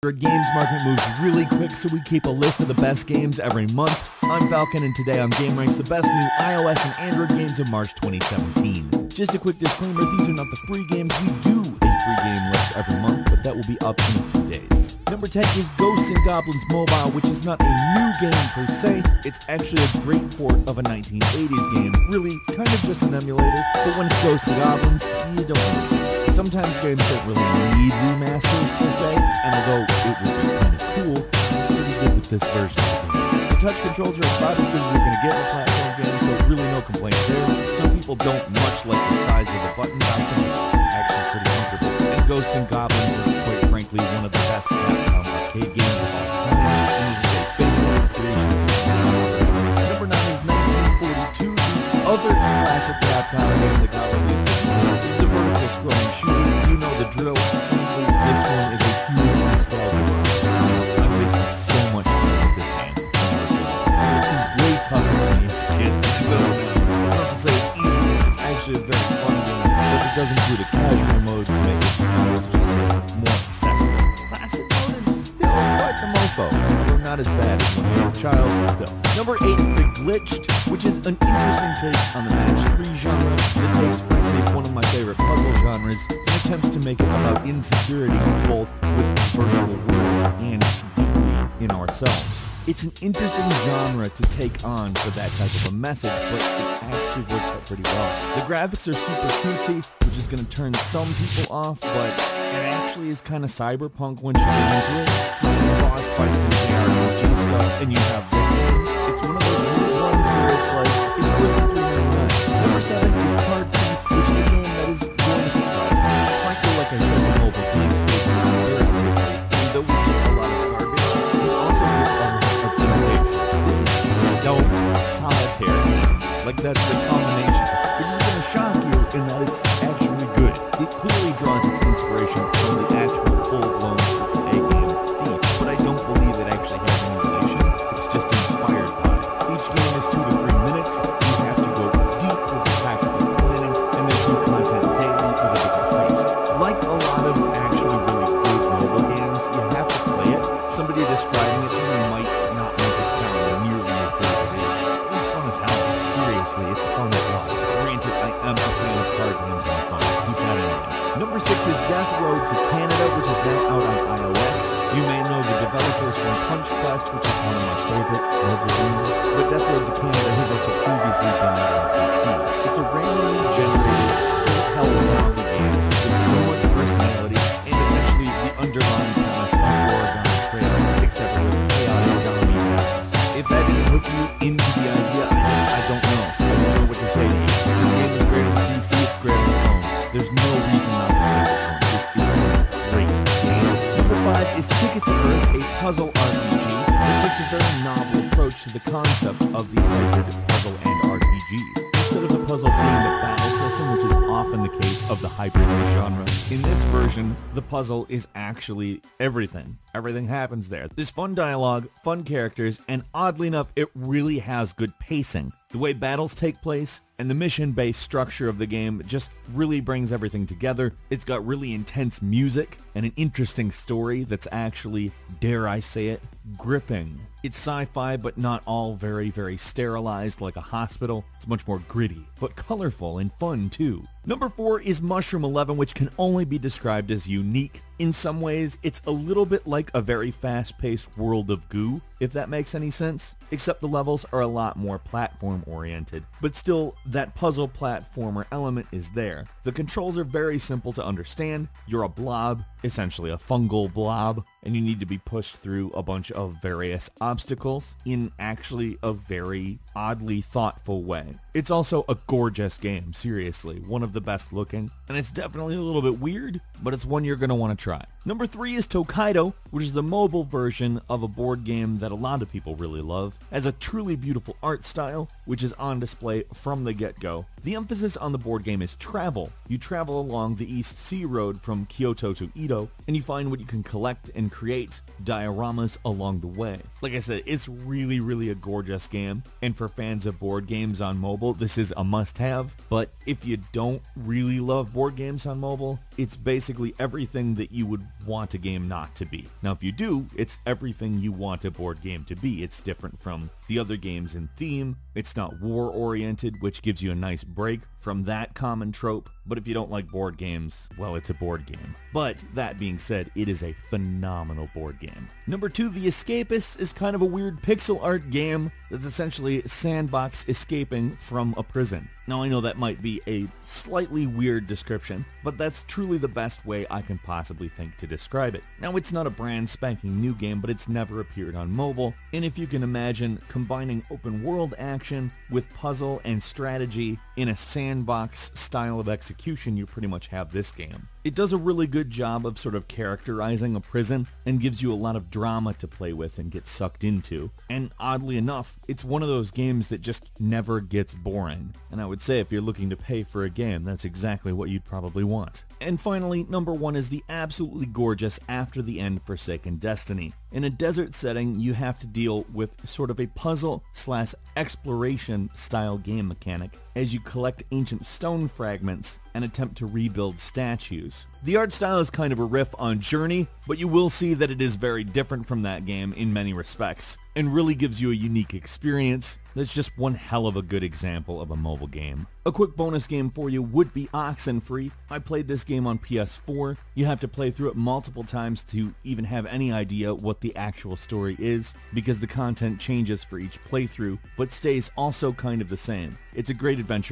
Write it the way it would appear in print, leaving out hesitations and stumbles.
Our games market moves really quick, so we keep a list of the best games every month. I'm Falcon, and today on Game Ranks, the best new iOS and Android games of March 2017. Just a quick disclaimer, these are not the free games. We do a free game list every month, but that will be up in a few days. Number 10 is Ghosts and Goblins Mobile, which is not a new game per se. It's actually a great port of a 1980s game. Really, kind of just an emulator, but when it's Ghosts and Goblins, you don't really. Sometimes games don't really need remasters per se, and although it would be kind of cool, it's pretty good with this version of the game. The touch controls are about as good as you're going to get in a platform game, so really no complaints there. Some people don't much like the size of the buttons. I think it's actually pretty comfortable. And Ghosts and Goblins is quite frankly one of the best Capcom arcade games of all time, and this is a faithful creation of the master. Number 9 is 1942, the other classic Capcom game that got released this year. This is a vertical scrolling shooter. You know the drill. Frankly, this one is a huge nostalgia for me. I've wasted so much time with this game. It seems way tougher to me as a kid than it does now. It's not to say it's easy. It's actually a very fun game, but it does include a casual mode to make it just more accessible. Classic mode is still quite the mofo, although not as bad as when you were a child, but still. Number 8 is The Glitched, which is an interesting take on the match 3 genre that takes, frankly, one of my favorite puzzle genres and attempts to make it about insecurity both with the virtual world and deeply in ourselves. It's an interesting genre to take on for that type of a message, but it actually works out pretty well. The graphics are super cutesy, which is going to turn some people off, but it actually is kind of cyberpunk once you get into it. Boss fights and JRPG stuff, and you have this thing. It's one of those weird ones where it's like, it's worth the $3.99. Number 7 is Card Thief, which is a game that is going to surprise me. Frankly, like I said, the mobile games basically very quickly, and though we get a lot of garbage, we also get a lot of innovation. This is stealth solitaire. Like, that's the combination, which is going to shock you in that it's actually good. It clearly draws its inspiration from the actual full-blown AAA game Thief, but I don't believe it actually has any relation. It's just inspired by it. Each game is 2 to 3 minutes. You have to go deep with the tactical planning, and there's new content daily with a different heist. Like a lot of actually really good mobile games, you have to play it. Somebody describing it to me might not make it sound nearly as good as it is. This is fun as hell. Seriously, it's fun as hell. Granted, I am a fan of card games on phone. Keep that in mind. Number 6 is Death Road to Canada, which is now out on iOS. You may know the developers from Punch Quest, which is one of my favorite mobile games. But Death Road to Canada has also previously been out on PC. It's a randomly generated hell zombie game with so much personality and essentially the underlying premise of Oregon Trail, except with chaotic zombie battles. If that didn't hook you into the idea, I don't know. I don't know what to say to you. This game is great on PC, it's great on phone. There's no reason not to play this one. This is a great game. Number 5 is Ticket to Earth, a puzzle RPG that takes a very novel approach to the concept of the hybrid puzzle and RPG. Instead of the puzzle being the battle system, which is often the case of the hybrid genre, in this version, the puzzle is actually everything. Everything happens there. There's fun dialogue, fun characters, and oddly enough, it really has good pacing. The way battles take place and the mission-based structure of the game just really brings everything together. It's got really intense music and an interesting story that's actually, dare I say it, gripping. It's sci-fi, but not all very, very sterilized like a hospital. It's much more gritty, but colorful and fun too. Number 4 is Mushroom 11, which can only be described as unique. In some ways, it's a little bit like a very fast-paced World of Goo, if that makes any sense, except the levels are a lot more platform-oriented. But still, that puzzle platformer element is there. The controls are very simple to understand. You're a blob, essentially a fungal blob, and you need to be pushed through a bunch of various obstacles in actually a very oddly thoughtful way. It's also a gorgeous game, seriously, one of the best looking, and it's definitely a little bit weird, but it's one you're going to want to try. Number 3 is Tokaido, which is the mobile version of a board game that a lot of people really love. It has a truly beautiful art style, which is on display from the get-go. The emphasis on the board game is travel. You travel along the East Sea Road from Kyoto to Edo, and you find what you can collect and create dioramas along the way. Like I said, it's really, really a gorgeous game, and for fans of board games on mobile, this is a must-have. But if you don't really love board games on mobile, it's basically everything that you would want a game not to be. Now if you do, it's everything you want a board game to be. It's different from the other games in theme. It's not war-oriented, which gives you a nice break from that common trope. But if you don't like board games, well, it's a board game. But that being said, it is a phenomenal board game. Number 2, The Escapist is kind of a weird pixel art game that's essentially sandbox escaping from a prison. Now I know that might be a slightly weird description, but that's truly the best way I can possibly think to describe it. Now it's not a brand spanking new game, but it's never appeared on mobile, and if you can imagine combining open world action with puzzle and strategy in a sandbox style of execution, you pretty much have this game. It does a really good job of sort of characterizing a prison and gives you a lot of drama to play with and get sucked into. And oddly enough, it's one of those games that just never gets boring. And I would say if you're looking to pay for a game, that's exactly what you'd probably want. And finally, number 1 is the absolutely gorgeous After the End Forsaken Destiny. In a desert setting, you have to deal with sort of a puzzle/exploration style game mechanic as you collect ancient stone fragments and attempt to rebuild statues. The art style is kind of a riff on Journey, but you will see that it is very different from that game in many respects, and really gives you a unique experience that's just one hell of a good example of a mobile game. A quick bonus game for you would be Oxenfree. I played this game on PS4. You have to play through it multiple times to even have any idea what the actual story is, because the content changes for each playthrough, but stays also kind of the same. It's a great adventure